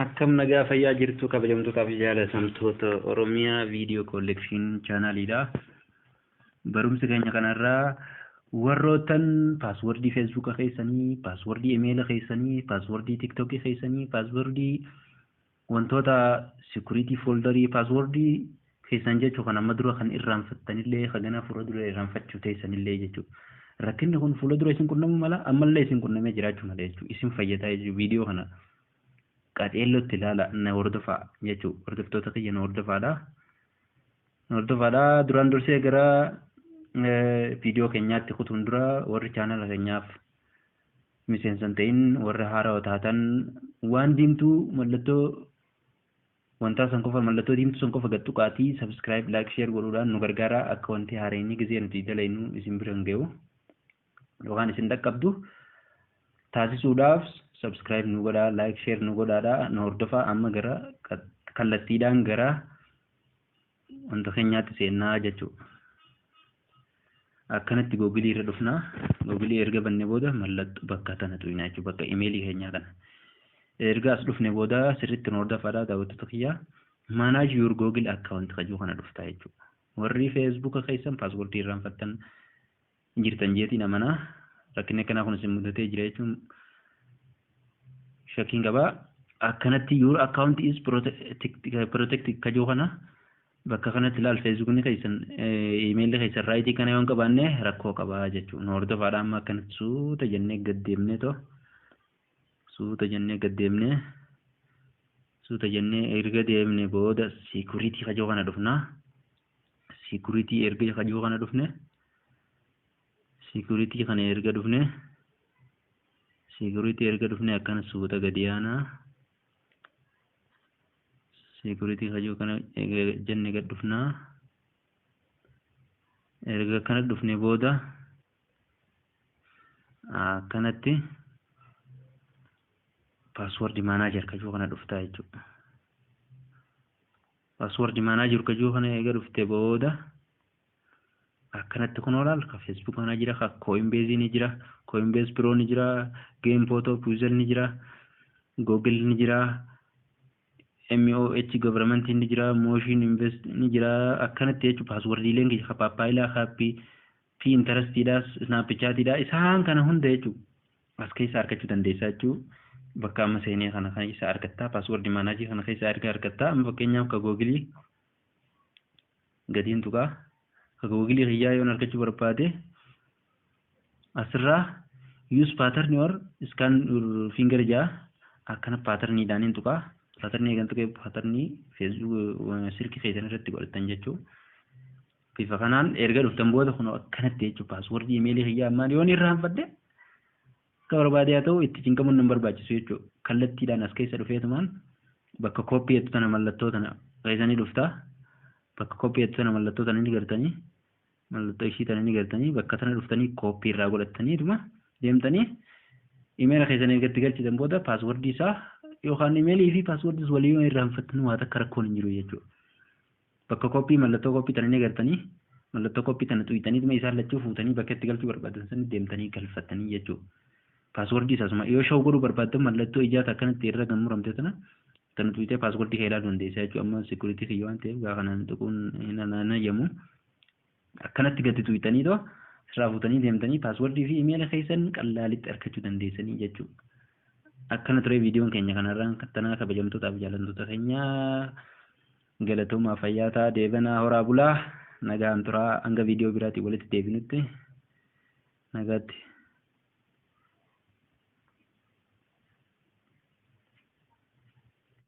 Akkam nagaa fayyaa jirtu kabajamtootaa fi jaalatamtoota Oromiyaa viidiyoo kollekshin chaanaliidha. Barumsa keenya kanarraa warrootan paaswordii feesbuuka keessanii, paaswordii imeela keessanii, paaswordii tiktokii keessanii, paaswordii wantoota security folderii, paaswordii keessan jechuu kan amma dura kan irraanfattanillee kan fuula dura irraanfachuu teessanillee jechuudha. Rakkinni kun fuula dura isin qunnamuu mala ammallee isin qunnamee jiraachuu mala jechuudha. Isin fayyadaa jechuudha viidiyoo kana. Qajeellotti ilaala na hordofaa jechuudha. Hordoftoota kiyya na hordofaadha. Duraan dursee gara viidiyoo keenyaatti kutuun dura warri chaanala keenyaaf miseensan ta'in warra haaraa taatan waan diimtuu mallattoo wanta san qofa mallattoo diimtuu san qofa gadhuqaatii subscribe like share godhuudhaan nu gargaara akka wanti haareenii gisee nuti dalaynu isin bira hin ga'u yookaan isin dhaqqabdu taasisuudhaaf subscribe nu godhaa like share nu godhaadha na hordofaa amma gara kallattiidhaan gara wanta keenyaatti seennaa jechuudha. Akkanatti googilii irra dhufnaa googilii erga banne booda mallattoo bakka tana tuyna jechuudha bakka imeelii keenyaa kana erga as dhufne booda sirriitti nu hordofaadha daawwattoota kiyyaa manage your google account kajuu kana dhuftaa jechuudha. Warri feesbuuka keessan paaswordii irraanfattan jirtan jeetiin amanaa rakkinni akkanaa kun isin mudatee jira jechuun shakkiin qabaa. Akkanatti your account is protected kajuu kana bakka kanatti ilaal feesbuukni keessan imeelli keessan raayitii kana yoon qabaanne rakkoo qabaa jechuudha. Nu hordofaadha amma akkanatti suuta jennee erga deemne booda security kajuu kana dhufnaa. Security erga kajuu kana dhufne security kana erga dhufne akkana suuta gadi aanaa. Security kajuu kana jenne gad dhufnaa. Erga kana dhufne booda akkanatti password manager kajuu kana dhuftaa jechuudha. Password manager kajuu kana eega dhufte booda akkanatti kun olaal ka Facebook kana jira, ka Coinbase ni jira, Coinbase Pro ni jira, Game Photo Puzzle ni jira, Google ni jira, MOH government ni jira, Motion Invest ni jira. Akkanatti jechuudha password ileen ka Papayla, ka Pinterest ida, Snapchat ida isaan kana hunda jechuudha. As keessa argachuu dandeessaa jechuudha. Bakka amma seenee kana keessa argattaa password manager kana keessa argattaa. Amma fakkeenyaaf ka Google gadiin tuqaa ka Google hiyyaa yoon argachuu barbaade asirraa use pattern or scan your finger jaa akkana patternii daaniin tuqaa. Patternii eegan tuqee patternii Facebook silkii keessan irratti godhatan jechuudha. Bifa kanaan erga dhuftan booda kun akkanatti jechuudha password emailii hiyyaa ammaan yoon irraanfadde akka barbaade haa ta'u itti cinqamuun nan barbaachisu jechuudha. Kallattiidhaan as keessa dhufeetumaan bakka koppii jettu tana mallattoo tana keessanii dhuftaa. Bakka koppii jettu tana mallattoo tana ni gartanii mallattoo ishii tana ni gartanii bakka tana dhuftanii koppii irraa godhatanii dhuma deemtanii imeela keessanii ergatti galchitan booda password isaa yookaan imeelii fi passwordis walii yoo irraanfattan waa takka rakkoon hin jiru jechuudha. Bakka koppii mallattoo koppii tana ni gartanii mallattoo koppii tana tuyitanii dhuma isaan lachuu fuutanii bakka itti galchuu barbaadan sanii deemtanii galfattanii jechuudha. Passwordii isaasuma yoo shawuu godhuu barbaaddan mallattoo ijaata akkanatti irra gammuramte tana kan tuyitee passwordii kee ilaaluu dandeessaa jechuudha. Amma security kiyya waan ta'eef gaafa kanaan tuquun hin ayyamu akkanatti gadi tuyitanii too sirraa fuutanii deemtanii passwordii fi imeela keessan qallaalitti argachuu dandeessanii jechuudha. Akkana ture viidiyoon keenya kanarraan kattanaa kabajamtootaaf jaalattoota keenya galatoomaa fayyaa ta'aa deebanaa horaa bulaa nagaan turaa hanga viidiyoo biraatii walitti deebinutti nagaatti.